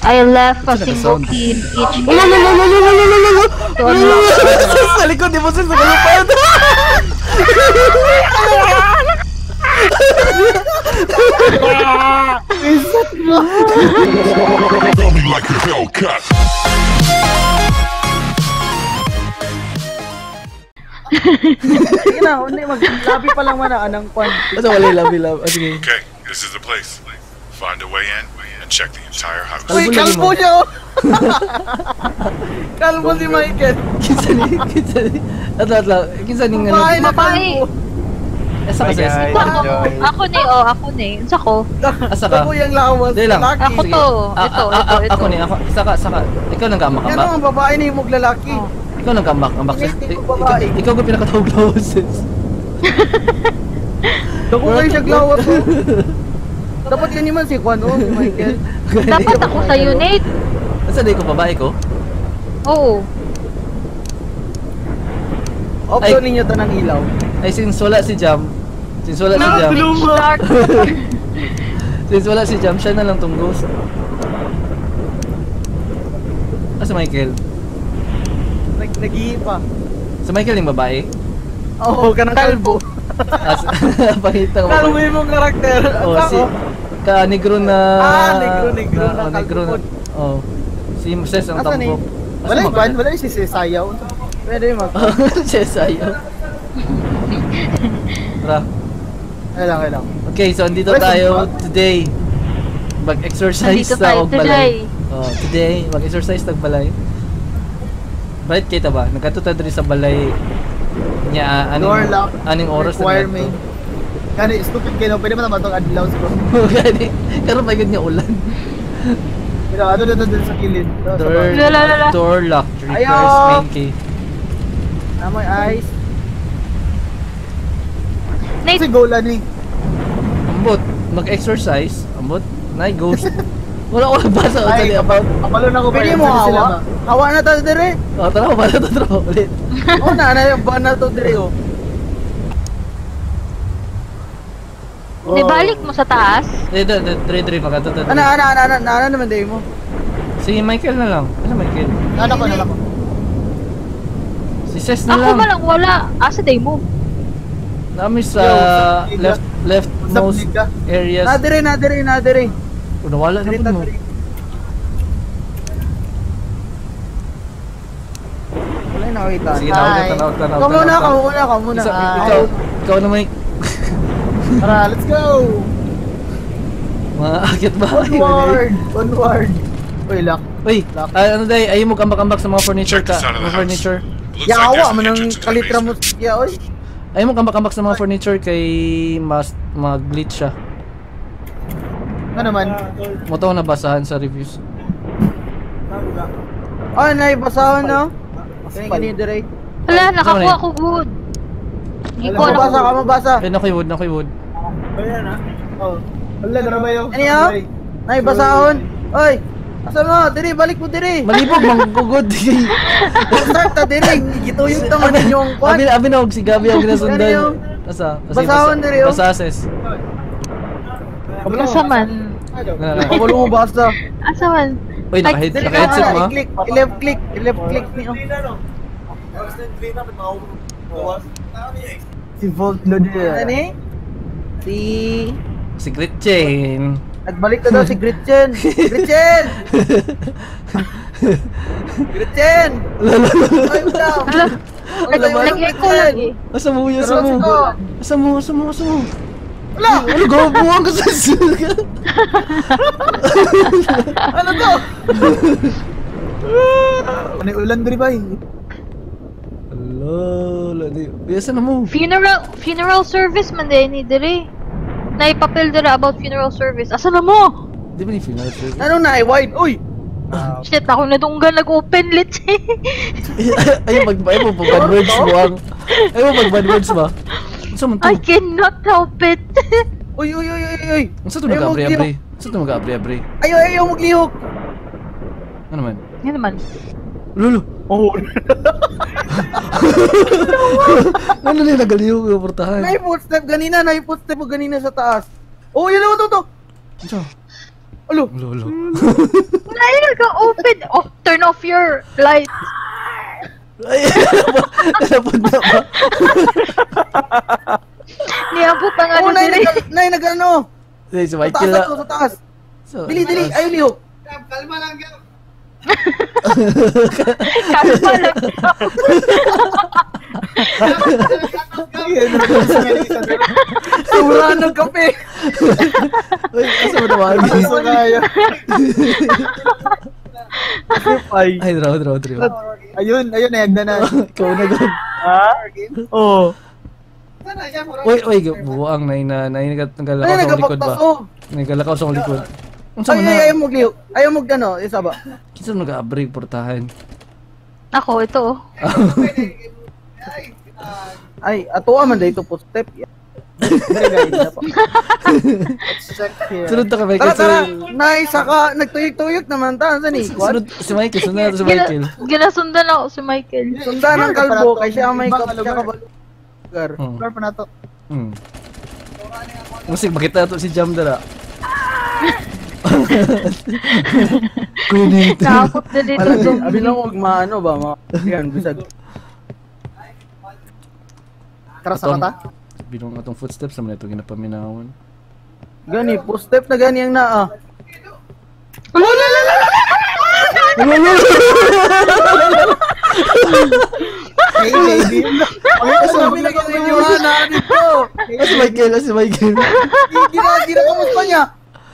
I left a single key in each Sa likod, di mo sa galupad! Like a Hellcat. Sige na, hindi mag-labi pa lang mana anang kwan. Basta wala yung labi. Sige. Okay, this is the place. Find a way in and check the entire house. Uy, kalbo niya oh! Kalbo si Michael. Kinsa ni. Atla. Kinsa ni nga. Babae na Babae. kalbo. Asa ka sis? Ako ni, ako ni. Unsa ko? Asa ka? Ako yung lawas. Dali lang. Lalaki. Ako to. Ito. Ako ni. Saka. Ikaw nang Yan gambak. ang babae na yung lalaki. Ikaw nang gambak sis. Hindi ko babae. Ikaw ko pinakatawag lawas sis. Dako kayo siya lawas oh. Dapat yan naman si Kwan oh, si Michael. Dapat ako sa unit. Asa di ko babae ko? Oo. Opto ninyo to ng ilaw. Ay since wala si Jam. Since wala si Jam, siya na lang tong ghost. Asa Michael? Nag-ihi pa. Sa Michael yung babae? Oo, kanang kalbo. Pakita ko. Kalbo yung mong karakter. Oh, si negro na negro na negro na. kalbo. Oh. Si Moses ang Asan tampok. Wala yung Kwan, wala yung si Sayaw. Pwede yung mag... Yes, ayaw. Tara. Kailang. Okay, so andito tayo today. Mag-exercise Nandito sa tayo Ogbalay. today. Oh, today mag-exercise sa Ogbalay. Bakit kita ba? Nagkatuta diri sa balay niya Door lock, aning oras requirement. Kani stupid kayo, pwede mo naman itong adlaw siguro. Gani, karon pa gud nga ulan. Pero ano na doon sa kilid. Door lock, Ayaw! reverse main key. Namoy ice. Nate, Kasi goal ni. Ambot, mag-exercise, ambot, nay ghost. Wala ko nagbasa ko tali about. Kapalo na ko. Pwede mo hawa? Hawa na tayo dire. Oh, tara ba na to ulit. Oo na yung ban na to dire oh. nibalik mo sa taas. Dre makatuta. Ana naman day mo. Si Michael na lang. Ano Michael? Ana ko. Si Ses na Ako lang. man lang wala. Asa day mo? Nami sa leftmost areas. Na dire. Oh, nawala na po mo. Wala na kita. Sige, tanaw. Ka muna. Ikaw na Mike. Tara, let's go. Maakit ba? Onward. Uy, lock. Uy, ano day? Ayaw mo kambak-kambak sa mga furniture Check this out of the house. furniture. Looks like there's Yawa an man ang entrance to the kalitra mo. basement. Yeah, oy. Ayaw mo kambak-kambak sa mga furniture kay mag-glitch siya. Ano naman? Mo na basahan sa reviews. Ay, naibasahon no? Kani dire. Wala, nakakuha ko wood. Hindi ko alam. Mabasa. Eh, nakoy wood. Ayan ha? Oh. Wala na ba yun? Ano yun? Naibasahon? Oy! Asa mo? Diri, balik mo diri! Malibog, manggugod. Start ta diri! Gituyog ta man yung kwan! Abi na og si Gabi ang ginasundan. Asa? Basahon diri, oh. Basases. Asa man? Kabalo mo basa! Asa man? Uy, naka-headset mo. I-left click niyo. Si Volt na diri. Ano Si Gretchen. Nagbalik na daw si Gretchen! Gretchen! Ay, daw! Nag-echo lang eh. Asa mo? Wala! Ano gabuhan ka sa suga? Ano to? Ano yung ulan diri ba? Ala, biasa na mo. Funeral service man din ni dire. Naipapel dira about funeral service. Asa na mo? Di ba ni final service? Ano na? Wide? Uy! Shit, ako nadunggan nag-open lit. Ayaw mag-bad words mo ang... Ayaw mag-bad words ba? Saan man to? I cannot help it. Uy! Saan to mag-abri-abri? Ayaw maglihok! Ano man? Yan naman. Lolo! Oh! Ano na nagaliw yung portahan? Na-footstep mo ganina sa taas. Oh, yun ako to! Ano? Alo! Lolo. Layo! open. Oh, turn off your light. Ay, nalapod na ba? Niabot ang ano Oh, nay, dili. nag-ano? Ay, si Sa Michael taas na. ako, sa taas. So, Dili, ayaw liho. Kalma lang. Sobra ng kape. Uy, asa mo naman? Gusto kaya. Ay. Ay, draw. Ayun, nayagda na. Ikaw na gawin. Ha? Oo. Uy, buwang na nagalakaw Ay, sa likod ba? nagapagpaso. Nagalakaw sa likod. Ang sama Ay, na. ayaw mo liho. Ayaw mo gano, isa ba? Kinsa nag-abrig portahan? Ako, ito oh. Ay, ato man dito po step. Very guys na po. Let's check here. Sunod ta ka, Michael. Tara, nay, saka nagtuyok-tuyok naman ta sa ni. Sunod si Michael, sunod na si Michael. Ginasundan ako si Michael. Sundan ang kalbo kay siya ang may lugar. Hmm. pa na to. Musik, makita to si Jam dala. Kuya dito. Nakakot na dito. Abi lang wag maano ba, yan bisag. Tara sa mata. Binong atong footsteps naman ito ginapaminahon. Gani, po step na gani ang naa. Hey baby. Ay, sabi na kami yung na dito. Si Michael. Gira kamusta niya?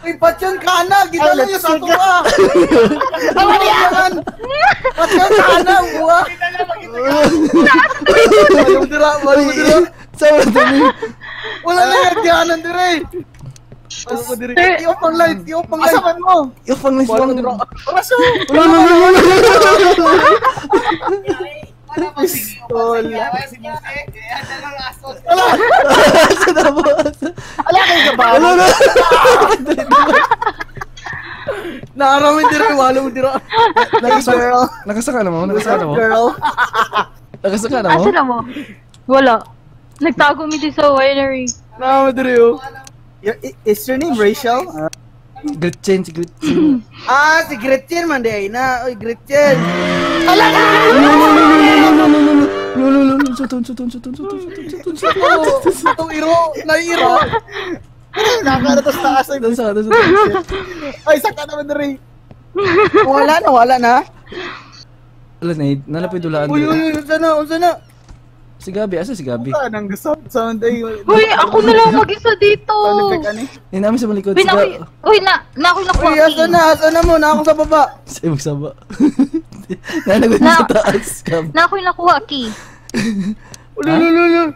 Uy, patyan ka na, gitala niyo sa tuwa. Ano yan? Patyan ka na, buwa. Walang dira. Sama dali. Wala na yan, diyanan dire. Ano ko dire? Iyo pang light. Asaman mo. Yung pang Walang dira. Raso. Pistol. Ala kayo ka ba? Naaramin dire, walong dira. Girl. Nakasaka na mo? Girl. Nakasaka na mo? Asa na mo? Wala. Nagtago mi dito sa winery. Naaramin dire yo. Is your name Rachel? Gretchen. Ah, si Gretchen man day na. Oy, Gretchen. Suton. Itong iro, nairo. Nakaratas taas ay. Ay, saka naman dire. Wala na. Alam na, nalapoy dulaan. Uy, unsa na? Si Gabi, asa si Gabi? Nang sound ay. Uy, ako na lang mag-isa dito. Hindi namin sa malikod. Si Gabi. Uy, ako nakuha. Uy, asa na mo? Na ako sa baba. Sa'yo magsaba. Nanagot sa taas. Gabi. Ako'y nakuha, key. Ulululul.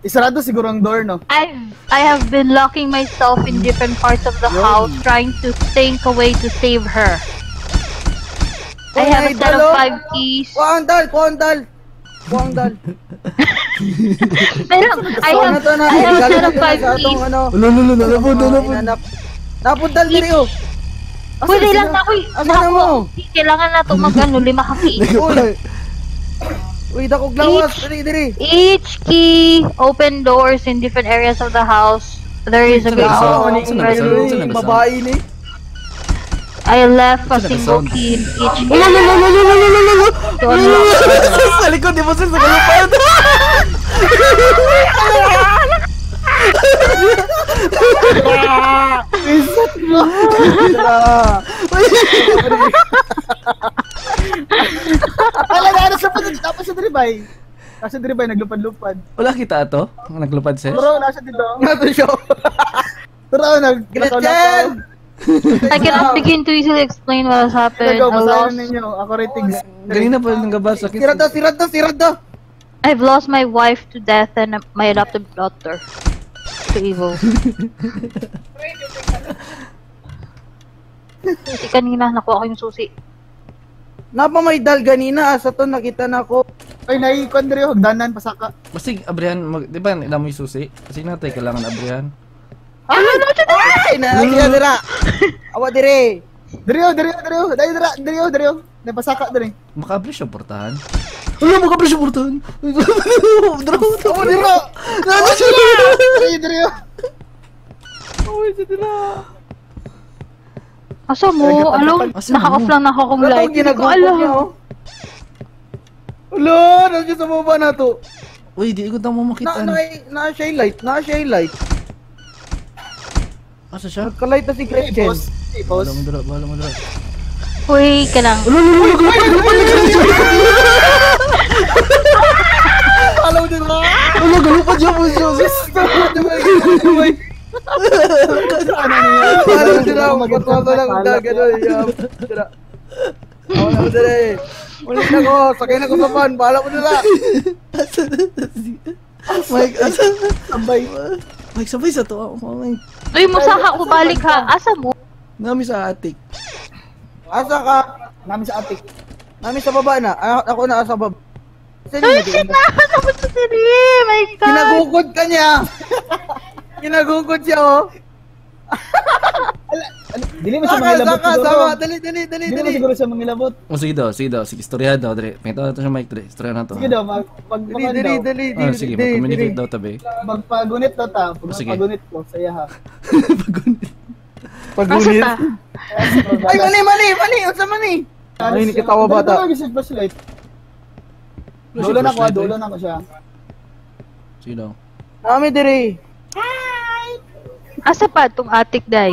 Isarado siguro ang door, no? I have been locking myself in different parts of the house, trying to think a way to save her. I have a set of 5 keys. Kuang dal. Pero, I have a set of 5 keys. Nalapod. Napundal diri oh. Pwede lang na, uy. Asa na mo? Kailangan na ito mag-ano, 5 key. Uy, dakog lawas. Diri. Each key open doors in different areas of the house. There is a big Babae ni. I left a single key in each key. Sa likod, di mo sa galupad. Isat mo. Ala sa pagod tapos sa dribay. Nasa dribay naglupad-lupad. Wala kita ato? Naglupad siya? Pero nasa dito. Nato siya. Pero Gretchen! I cannot begin to easily explain what has happened. Ikaw, basahin ninyo. Ako ratings. Ganina pa nang gabas. Sirad daw. I've lost my wife to death and my adopted daughter to evil. Kasi kanina nakuha ko yung susi. Napa may dal ganina. Sa to nakita na ako. Ay, naikon diri hagdanan pasaka. Basta abrihan, di ba nila mo yung susi? Kasi natay kailangan abrihan. Ay, dira. Awa dire. Diri. Napasaka diri. Makabli siya portahan. Wala, makabli siya portahan. Awa dira. Diri. Awa dira. Asa mo? Alam, Asa naka-off mo? lang na ako kung Ano light. to, Hindi ko ginagupot alam. niya, oh. Wala, nandiyan sa baba na to. Uy, di ko tamo makita. Na-shy light, na-shy light. Asa siya? Nagka-light na si Gretchen. Bahala mo dala, bahala mo dala. Uy, ka lang. Alam mo dyan ka? Ano, galupad siya po siya. Alam mo dyan ako, magpapasa lang gagano'n. Ako na mo dyan eh. Ulit ako, sakay na ko sa van, bahala mo dyan. Mike, asa? Sabay. Mike, sabay sa to. Mike. Uy, musaha ko balik ha. Asa mo? Nami sa atik. Asa ka? Namin sa atik. Namin sa baba na. Ako na sa baba. Saan Ay, yung shit nag-iingat? na! Ano sa tiri? My God! Kinagugod ka niya! Kinagugod siya, oh! Dili mo siya mangilabot siguro. Saka, dali. Dili mo siguro siya mangilabot. O sige daw, sige istoryahan daw, dre. Pingito na to siya, Mike, dre. Istoryahan na to. Sige daw, Dali. Ah, sige, mag-communicate daw tabi. magpagunit daw ta. Pag Sige. magpagunit ko, saya ha. Pagunit. Pagunit. Asa ta? Ay, mali! Unsa mani? Ay, nakitawa bata. Dali mo flashlight. Dolo na ko siya. Sige daw. Kami dire. Asa pa itong atik, day?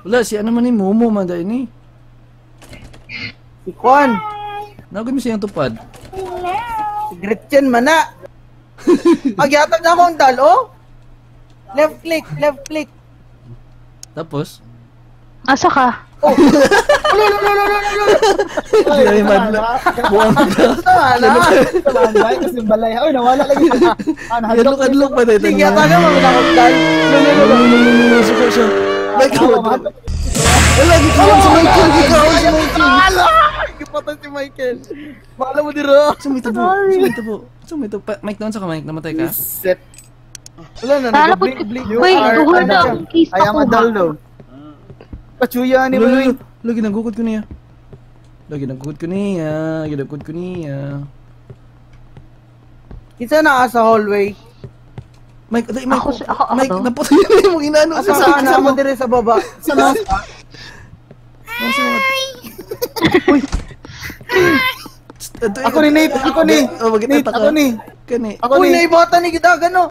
Wala, si ano man ni Momo man dahil ni. Si Kwan. Nagod mo siyang tupad. Si Gretchen mana. Agyatag na akong dal, oh. Left click. Tapos, Asa ka? hindi na yung madla. Buwang ka. Balay kasi balay. Oy, nawala lagi. Hadlok pa dahil. Sige, taga mo na akong dal. Suko siya. Mike, wala. Wala, gikawan si Michael. Ala! Gipatan si Michael. Bahala mo diro. Sumito. Mike, doon sa ka, Mike. Namatay ka. Set. Wala na, Nala ko. nag-blink. Wait, duha na ang case I am ako a doll ba? daw. Pachuya ni mo. Lagi nagukod ko niya. Kinsa na sa hallway. Mike, Ako, Mike, ano? napatay na yung inano. Asa ka na mo dire sa baba. Sana. Ako ni Nate, ako ni. Nate, ako ni. Kani. Ako Uy, ni. naibota ni kita gano.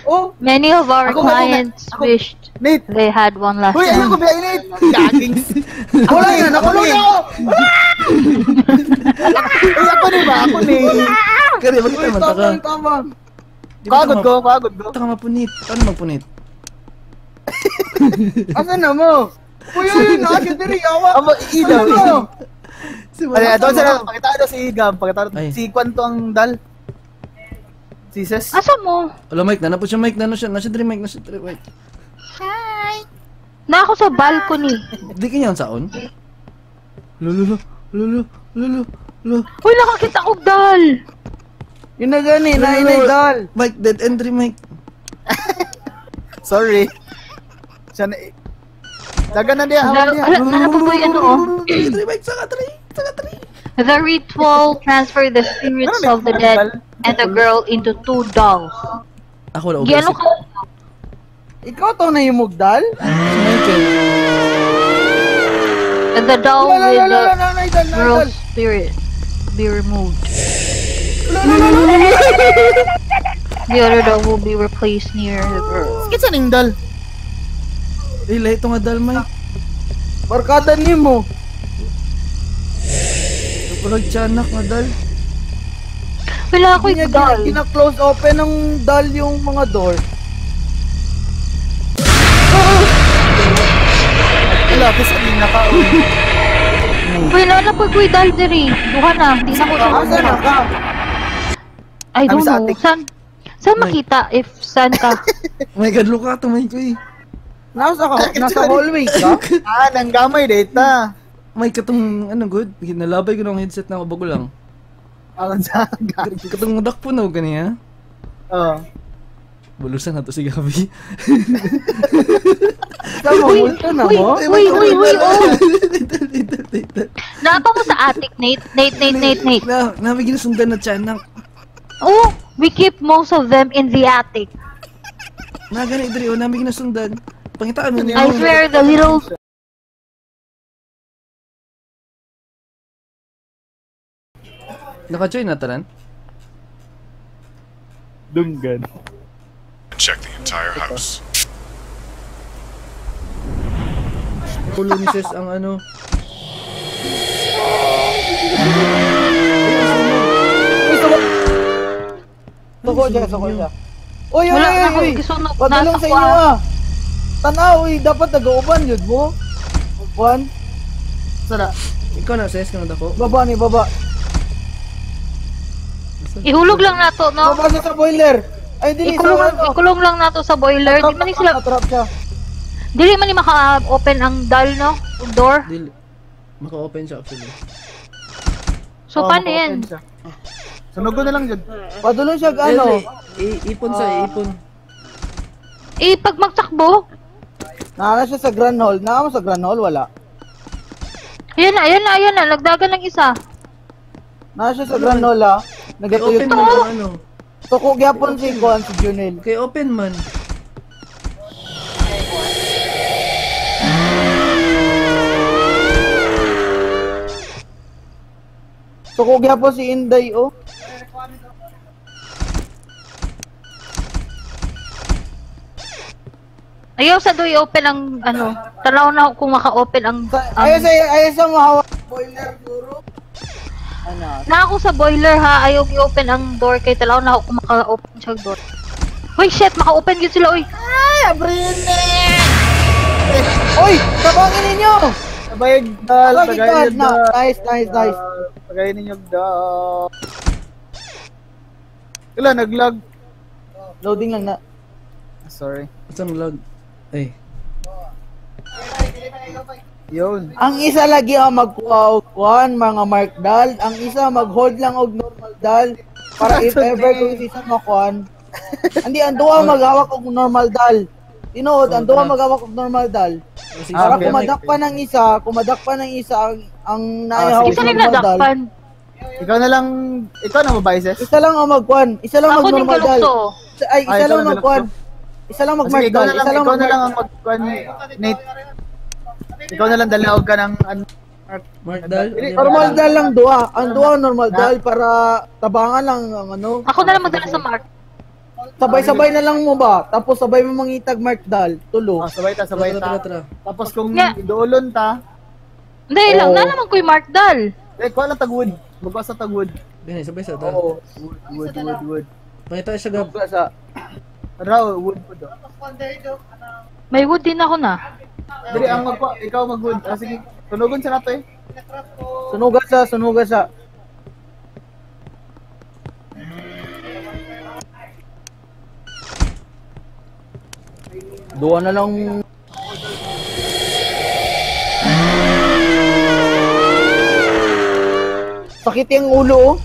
Oh. Many of our Ako, clients ako. wished Nate. they had one last Uy, ayoko chance. biya Nate. Gaging. Wala na, nakulong na ako. Uy, ako ni ba? Ako ni. Kani, bakit Uy, naman taka? tama. Kagod ko. Taka mapunit. Paano magpunit? Asa na mo? Uy, nakasya diri, awa. Amo, ilaw. Si Ay, doon sila. Pakita daw si Gab. Pakita Ay. si Kwanto ang dal. Si Ses. Asa mo? Wala, Mike. Nanapot siya, Mike. Nasa diri, Mike. Mike. Na ako sa balcony. Di kanya ang saon? Lolo. Uy, nakakita ko dal. Yun na gani, nainay. Mike, dead entry, Mike. Sorry. Siya na. Dagan na diya. Dal, ano po ba yung ano oh? Entry, Mike. Saka 3. The ritual transferred the spirits of the dead and the girl into 2 dolls. Ako na Gano ka? Ikaw to na yung mugdal? Si Michael. And the doll with the naidal. girl's spirit be removed. The other doll will be replaced near the girl. Sikit sa ning dal. Lahi ito nga dal, Mike. Barkada ni mo. Kulag tiyanak nga dal. Wala ako Kanya yung doll. kina-close open ng dal yung mga door. Wala, kasi hindi nakaon. Wala na pag may doll diri. Duha na. Di na ko Asa na ka? I don't Kami sa know. atik. Saan makita if saan ka? Oh my God, luka to, Mike. Uy. Nasa hallway ka? Nang gamay data. Mike, katong, ano, good? Nalabay ko ng headset na ako bago lang. Alam sa gamay. Katong mudak po na, gani ha? Oh. Bulusan na to si Gabi. Sa multo na mo? Uy, Napa mo sa attic, Nate. Nate. Namin ginasundan na tiyanak. Oh, we keep most of them in the attic. Nagani, Dre, namin ginasundan. Pangitaan mo niya. I swear the little Naka-join na tanan? Dunggan. And check the entire house. Ulo ni sis ang ano. Suko siya. Uy, Wala na ako gisunog. Padulong Nasa sa inyo ah. Tanaw, dapat nag-uuban yun mo. Juan. Sana. Ikaw na sis kang dako. Baba ni, baba. Ihulog lang nato, no? Baba siya sa boiler. Ay, dili sa Ikulong lang nato sa boiler. Di man ni sila, Trap siya. dili man ni maka-open ang dal, no? Door. Dili. Maka-open siya actually. So, paano yan? Sunog ko na lang dyan. Padulong siya ano. Ipon sa ipon. Eh, pag magtakbo, Naana siya sa Grand Hall. Naama sa Grand Hall, wala. ayan na, nagdagan ng isa. Naana siya sa Grand Hall ah. Nagatuyot Open to. man ang ano. Tuko gyapon si Juan, si Junel. Kay open man. Tuko gyapon si Inday oh. Ayaw sa doy open ang ano. Tanaw na kung maka-open ang Ayos sa mahawak. Boiler duro. Ano? na ako sa boiler ha. Ayaw i-open ang door kay tanaw na ako kung maka-open siya door. Hoy shit, maka-open yun sila oy. Ay, Abrine! Oy, tabangin ninyo! Tabayag dal, tagayin na. Nice. Tagayin ninyo dal. Kailan, nag-lag? Loading lang na. Sorry. Asang lag. Ay. Yun. Ang isa lagi ang magkuha og kuan mga mark dal, ang isa mag-hold lang og normal dal para if ever kung isa makuan. Hindi ang duha maghawak og normal dal. Tinuod ang duha maghawak og normal dal. Para kumadakpan ng isa, ang naihawak Isa og rin normal dal. nadakpan. Ikaw na babae sis? Isa lang ang magkuan, isa lang Ako din mag-normal dal. kalukso. Ay, isa lang magkuan. Isa lang mag-mark dal, isa lang ang magkuhan, Nate. Ikaw na lang dalawag ka ng Mark Dal. Normal dal lang duha. Ang duha normal dal para tabangan lang ang ano. Ako na lang magdala sa mark. Sabay-sabay na lang mo ba? Tapos sabay mo mangitag mark dal. Tulo. sabay ta. Tara. Tapos kung Yeah. idoolon ta, Hindi lang, na naman ko yung mark dal. kuha lang tagwood. Magkuha sa tagwood. Gani, sabay sa ta. Oo. Wood. Pakita siya gab. Sa Raw, wood po do. May wood din ako na. Dili, ikaw mag-wood. Sige, tunugon sa nato eh. sunugan sa. Duha na lang. Sakit yung ulo oh.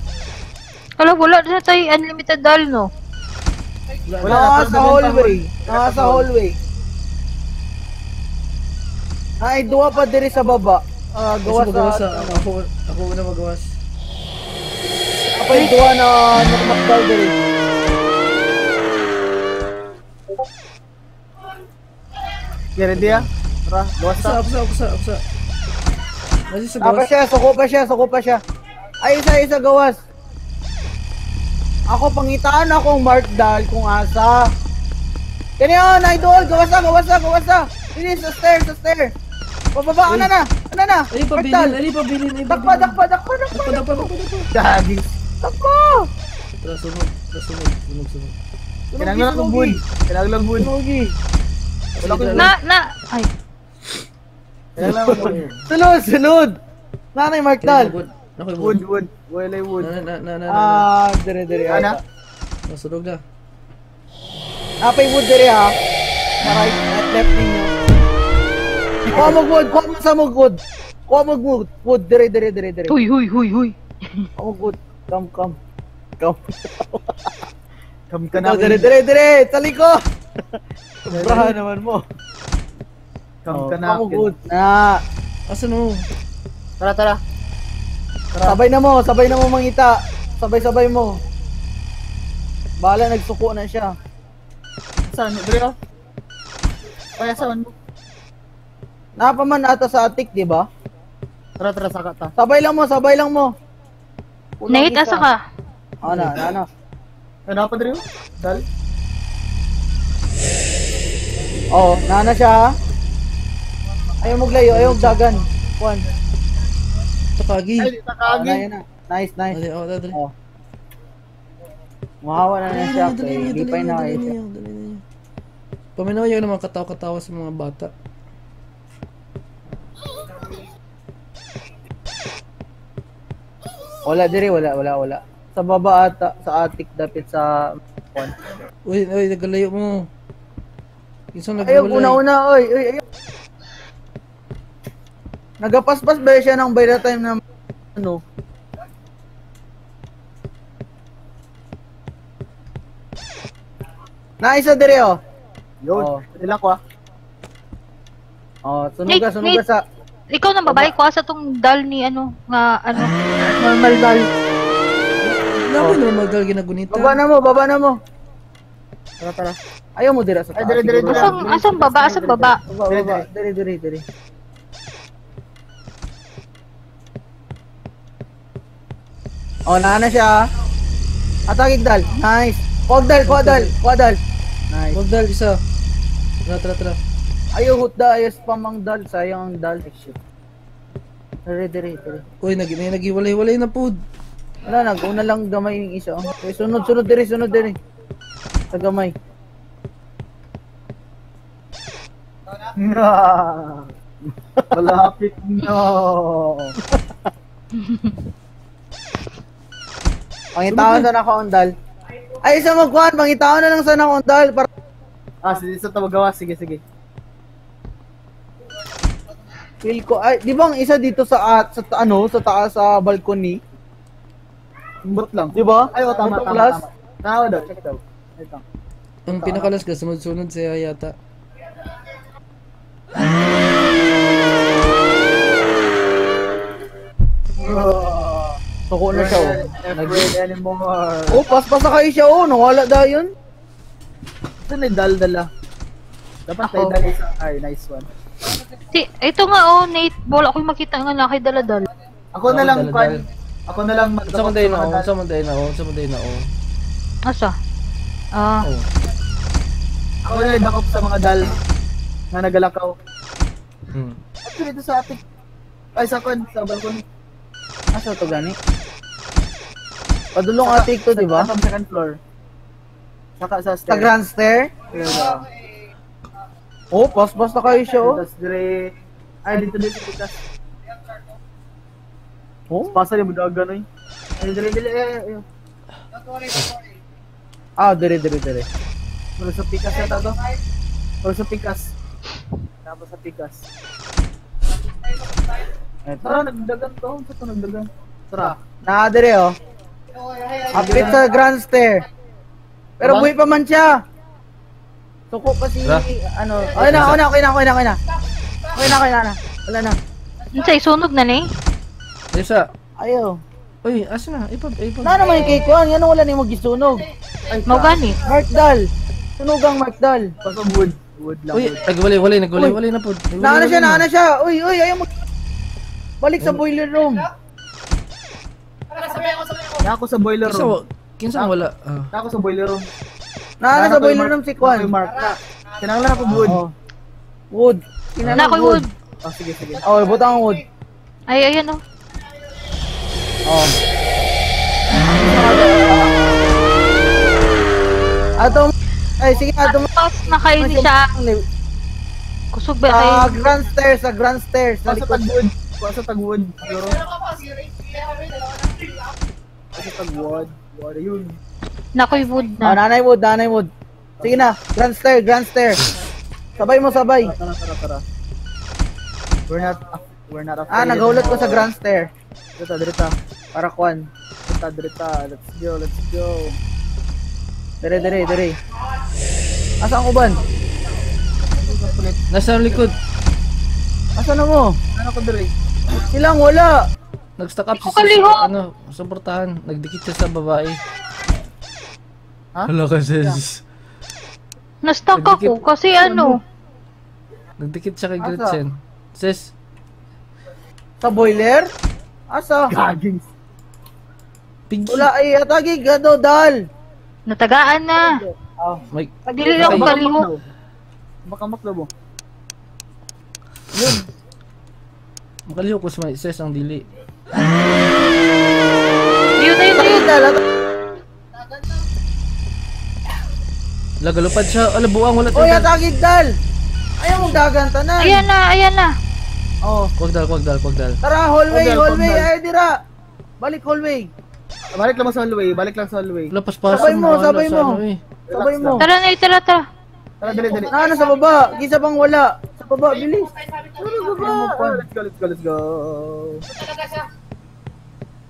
Wala na tayo unlimited dal, no? Nasa hallway. Ay, duha pa diri sa baba. Gawas Gawas sa... ako na magawas. Apay duha na nagmakdal diri. Kaya dia. Tara, gawas ta. Apsa. Nasi sa Apa gawas. siya, suko pa siya. Ay, isa gawas. Ako pangitaan akong mark dal kung asa. Kanya na idol, gawas na. Dili sa stair. Pababa na. Ali pabilin. Dakpa. Dagi. Dakpa. Tara, sunod. Kinanglan ng wood. Sunugi. Ay. Kinanglan ng wood. Sunod. Nanay mark dal. Nakoy Wood. Walay wood. Na. Dire. Ana? Nasunog na. Apay wood dire ha. Right at left ninyo. Kuha mo wood. Dire. Huy. Kuha mo wood. Come. Kam ka na. Dire. Taliko. Sobrahan naman mo. Kam ka na. Kuha mo wood. Na. Asa no? Tara. Sabay na mo mangita. Sabay mo. Bala nagsuko na siya. Saan? Dre. Kaya saan mo? Napaman ata sa atik, di ba? Tara, saka ta. Sabay lang mo. Nate, asa ka? Ano? Ano pa dito? Dal? Oh, nana siya ha. Ayaw maglayo, ayaw magdagan. Kuan. Takagi. Ay, takagi. Ayun na. Nice. Dali, dali. Oh. Mahawa na na siya. Dali Hindi pa na niyo. siya. Paminaw yung naman katawa-katawa sa mga bata. Wala dire, wala. Sa baba ata, sa attic dapit sa kuan. Uy, nagalayo mo. Isang Ayaw, nagwalay. una, oy, ayaw. Nagapaspas ba siya ng by the time na ano? Naisa dire oh. Yun. Ilan ko ah. Oh, sunog ka sa Ikaw nang babae ko sa tong dal ni normal dal. Nabi normal dal ginagunita. Baba na mo. Tara. Ayaw mo dira sa taas. Ay, dire. Asang baba? Baba. Dire. Oh, naana siya. Atagig dal. Nice. Kuwag dal. Nice. Wag dal isa. Tara. Ayaw hutda, ayos pamang dal. Sayang ang dal. Dire. Uy, nagiwalay-walay na po. Wala, nag-una lang gamay yung isa. Okay, sunod dire. Sa gamay. Malapit no. Pangitawan sa nakaundal. Ay, isa magkuhan. Pangitawan na lang sa nakaundal. Para... Sige sa tabagawa. Sige. Feel ko. Ay, di ba ang isa dito sa taas sa balcony? Bot lang. Di ba? Ay, tama. Tama daw. Check daw. Ito. Ang pinakalas ka, sunod-sunod siya yata. Suko na siya, oh. Afraid anymore. Oh, paspasa kayo siya, oh. Nawala dahil yun. Ito na yung dal-dala. Dapat tayo dal isa. Ay, nice one. Ito nga Nate, bola ako'y makita nga na kay daladal. Ako na lang, dal-dal. Ako na lang Sa manday na ako. Asa? Oh. Ako na lang dakop sa mga dal na nagalakaw. Actually, ito sa atik. Ay, sa balcony. Asa to gani? Padulong atik to, di ba? Sa second floor. Saka sa stair. Sa grand stair? Oh, paspas na kayo siya, oh. Tapos dire... Ay, dito pikas. Oh? Pasa yung budaga no eh. Ay, dire. Ah, dire. Wala sa pikas yata to. Wala sa pikas. Tapos sa pikas. Tara, nagdagan to. Saan to nagdagan? Tara. Dire, oh. Apit sa grand stair. Pero buhay pa man siya. Suko pa si, ano. Okay na. Wala na. Unsay sunog na ni? Isa. Ayaw. Uy, asa na? Ipag. Na naman yung cake one. Yan wala na yung magisunog. Mao gani. Mark Dal. Sunugang Mark Dal. Pasok wood. Wood lang. Uy, nagwalay na po. Naana siya. Uy, ayaw mag... Balik sa boiler room. Ako sa boiler room. Kinsa wala? Ako sa boiler room. Naana sa boiler room si Kwan. Mark. Kinanglan ako wood. Wood. Na ko'y wood. Oh, sige. Oh, butang ang wood. Ay, ayan oh. Oh. Atom. Ay, sige, atom. Tapos nakain siya. Kusog ba tayo? Sa grand stairs. Sa likod. Sa tagwood. Siguro. Sa tagwood. What yun? Nakoy wood Oh, na. nanay wood. Sige na, grand stair. Sabay mo. Tara. We're not afraid. Ah, naghulot ko sa grand stair. Direta. Para Kwan. Direta. Let's go. Dire. Asa ang uban? Nasa likod. Asa na mo? Ano ko dire? Silang wala. Nag-stack up Kaliho! suportahan. Nagdikit siya sa babae. Ha? Hala ka, sis. Na-stuck ako kasi Nagdikit siya kay Gretchen. Sis, Sa boiler? Asa? Gaging. Pigi. Wala ay atagi gado dal. Natagaan na. Oh. Mike. Dili lang ako kaliho. Baka maklo mo. Makaliho ko sa ses ang dili. Yun na yun. Dal. Lagalupad siya. Ala buang wala Oy tayo. atagi dal. Ayaw mong dagan tanan. Ayan na. Oh. Kwag dal. Tara hallway, Pagdal, hallway pagdal. ay dira. Balik hallway. Balik lang sa hallway, balik lang sa hallway. Wala paspasan. Sabay mo, wala sabay sa mo. ano eh. Sabay mo. Tara na, tara. Tara, dali. Nana sa baba, gisa bang wala. Sa baba, bilis. Sa baba. Let's go.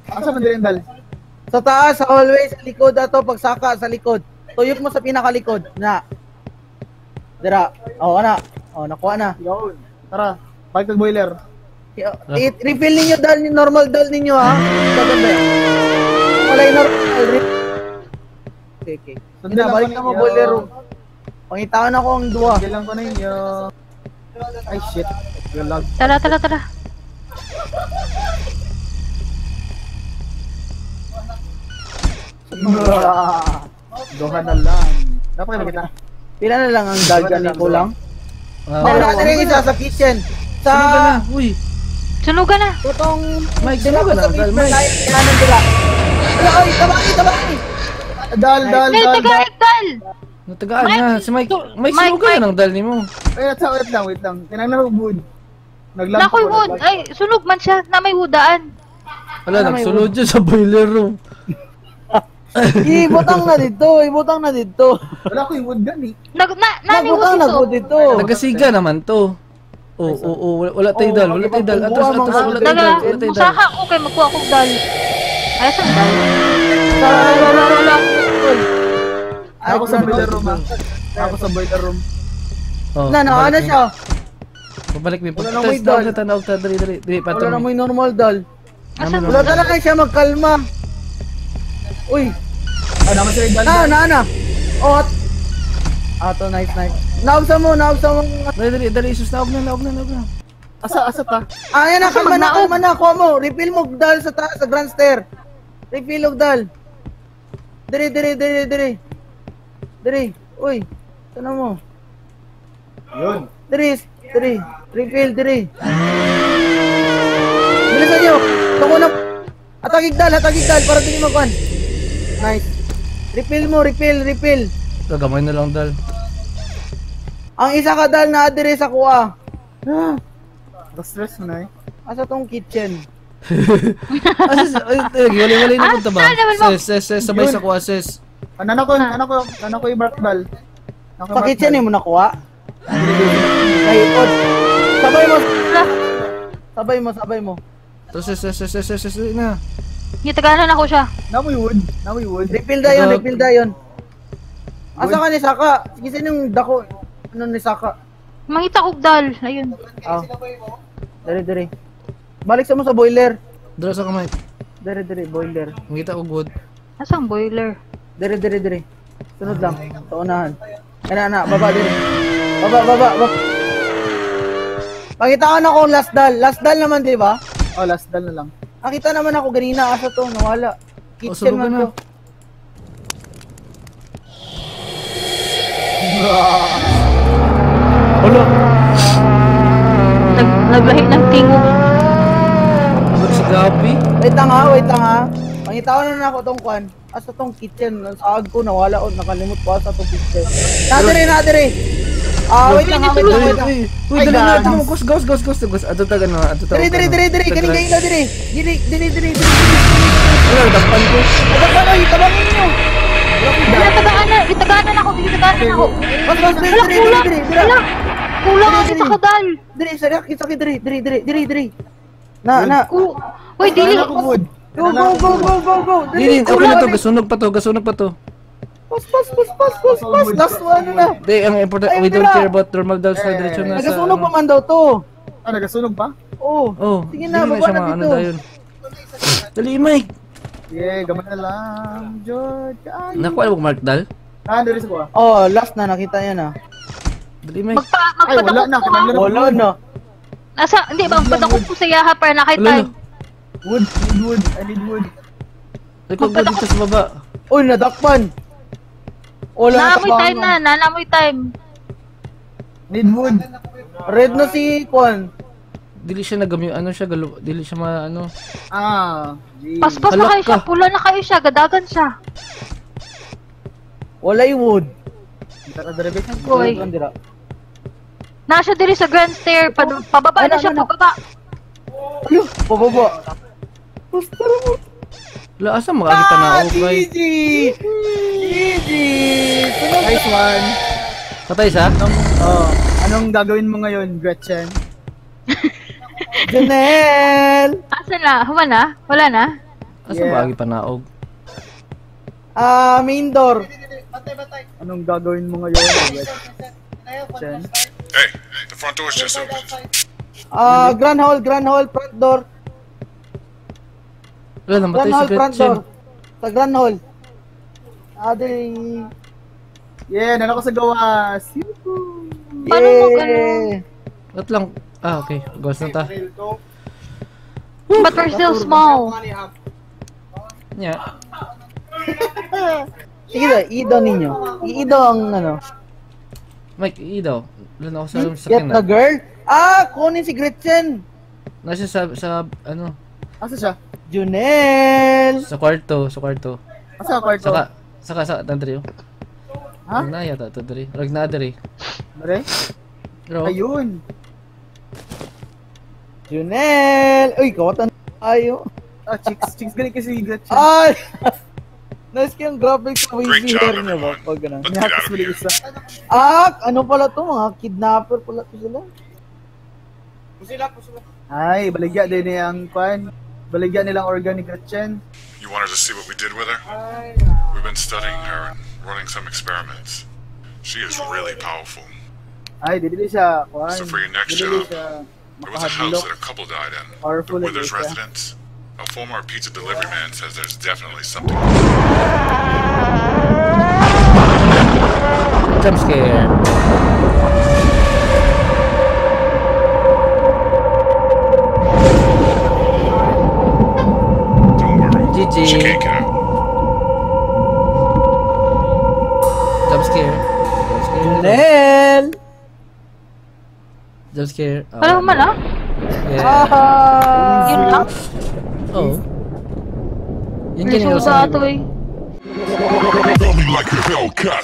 Asa man din dal? Sa taas, sa hallway, sa likod ato, pagsaka sa likod. Tuyok mo sa pinakalikod. Na. Dira. Oh, ana. Oh, nakuha na. Yun. Tara, balik ng boiler. Refill ninyo dal, normal dal ninyo ha. Tatanda. Wala yung normal. Okay. Sundan Ina, lang balik ko na mo ninyo. boiler room. Pangitaan ako ang duwa. Sige lang ko na inyo. Ay shit. Galag. Tara. Doha na lang. Dapat kayo makita. Pila na lang ang dal dyan ko lang. Ah, Natin rin isa sa kitchen. Sa Sunugan na. Uy. Sunugan na. tutong Mike, dila sunugan ko sa na, Dal, basement Mike. ay kanan dila. Ay, tabaki. Dal. Dal, taga-ektal. Natagaan na. Si Mike. Mike, Mike, sunugan na ng dal ni mo. Wait lang. Tinangnan ako wood. Naglamp Nakoy ako, wood. naglamp. Ay, sunog man siya na may wudaan. Wala, nagsulod dyan sa boiler room. Ibutang na dito. Wala ko yung wood gun eh. Nani Nagutang na wud dito. Nagasiga naman to. Oo, wala tayo dal. Wala tayo dal. Atras, wala tayo dal. Daga, Wala tayo dal. musaha ko kay magkuha kong dal. Ay, saan dal? Wala. Ako sa boiler room ah. Ako sa boiler room. Oh, Ano siya? Pabalik mo. Wala nang may dal. Tanaw ta dali. Dali, Wala patong. na may normal dal. Asan? Wala talaga siya magkalma. Uy, Naman sila yung dal. na. Oh, ato, nice. Naubsa mo. Dali, sus, naog na. Asa ta? Ayan na, kalma na, kuha mo. Refill mo dal sa taas, sa grand stair. Refill og dal. Diri. Uy, sana mo. Yun. Diri. Refill, diri. Bilisan nyo. Tungo na. Hatagig dal, para di nyo magkuhan. Nice. Refill mo. Gagamay na lang dal. Ang isa ka dal na adire sa kuha. Stress mo na eh. Asa tong kitchen? Wali na punta ba? saan naman mo? Ses, sabay sa kuha, ses. Ano ko yung bark dal. Sa kitchen mo nakuha? Naiipod. Sabay mo. To, ses, na. Gitaganan ako siya. Namoy wood. Refill dayon. Asa ka ni Saka? Sige yung dako. Ano ni Saka? Mangita kong dal. Ayun. Ah. Dere. Balik sa mo sa boiler. Dala sa kamay. Dere, boiler. Makita ko good. Asang boiler? Dere. Sunod lang. Sa unahan. Ana, baba dere. Baba. Pakita ko na kung last dal. Last dal naman, di ba? Oh, last dal na lang. Nakita naman ako ganina. Asa to? Nawala. Kitchen sulugan man na. to. Hala! Naglahi ng tingog. Ano sa gabi? Wait lang ha. Pangitaw na ako tong kwan. Asa tong kitchen. Saag ko nawala o nakalimot ko asa tong kitchen. Nadire. Wait lang. Uy, Ay, dali na. ganas. Gos. Ato taga na. Diri. Kaning gaila diri. Diri. Wala, dampan ko. Tabangin nyo. Gitaganan ako. Mas, diri. Kulang ang isa ka dal. Diri, sakit, diri. Na. Uy, dili. Ako wood. Go. Dili, okay na to. Gasunog pa to. Pas. Last one na. Di, ang important, Ay, we don't tira. care about normal dolls na diretso na sa... Nagasunog pa man daw to. Nagasunog pa? Oh. Oh, Sige na, dili baba siya na mga dito. dayon. Dali, Mike. Yeah, gamay na lang. George. Nakuha mo Mark Dal? Dali sa kuha. Oh, last na nakita yan ah. Dali, Mike. Ay, wala na. Magpadakot ko. Kinanglan Wala na. Hindi ba? Magpadakot ko sa yaha para nakita. Wala. Wood. I need wood. Ikaw ba dito sa baba? Uy, nadakpan. Wala Naamoy time na, nanamoy time. Need wood. Red na si Kwan. Dili siya ano siya, dili siya ano. G. Paspas na kayo Halak siya, ka. pula na kayo siya, gadagan siya. Walay wood. Tara, dere, Bex. Uy. Andira. Nasa diri sa grand stair, pababa na siya, pababa. Ayun, pababa. Wala, asa makakita na ako, guys? GG! GG! Nice one. Patay siya? Anong gagawin mo ngayon, Gretchen? Janelle! Asa na? Human na? Wala na? Asa Yeah. makakita panaog? Main door. Anong gagawin mo ngayon, Gretchen? Hey, the front door's just opened. Grand hall, front door. Wala, namatay Grand si hall, front Gretchen. door. Sa grand hall. Ade. Yeah, nana ko sa gawas. Yuhu. Paano mo Yay! Wait lang. Okay. Gawas na ta. But we're still small. Nya. Sige na, ido ninyo. Iido ang ano. Mike, daw. Wala na ako sa Get sakyan the na. girl. Kunin si Gretchen. Nasa sa ano? Asa siya? Junel. Sa kwarto. Asa ang kwarto? Saka Tandre. Ha? Rag na yata Tandre. Rag na Tandre. Dere? Pero, Ayun. Junel. Uy, kawatan tayo. Chicks galing kasi Gretchen. Ay! Nice yung graphics sa Great wavy job, hair niya ba? everyone. Pag ganun. Let's get out Nihapos of mo here. isa. Ano pala to? Mga kidnapper pala to sila. Ay, baligya din niya ang kwan. Baligya nilang organ ni Gretchen. You wanted to see what we did with her? We've been studying her and running some experiments. She is really powerful. Ay, dili siya kwan. So for your next Dili job, siya there was a house makahadlok. that a couple died in. Powerful The Withers like that. residence. A former pizza delivery man says there's definitely something. jump scare. Don't worry. GG. She can't get out. Jump scare. Junel! Jump scare. Wala man ah? Yeah. Yun lang? Oh. Yun May ganyan susa to eh. Feel me like a Hellcat.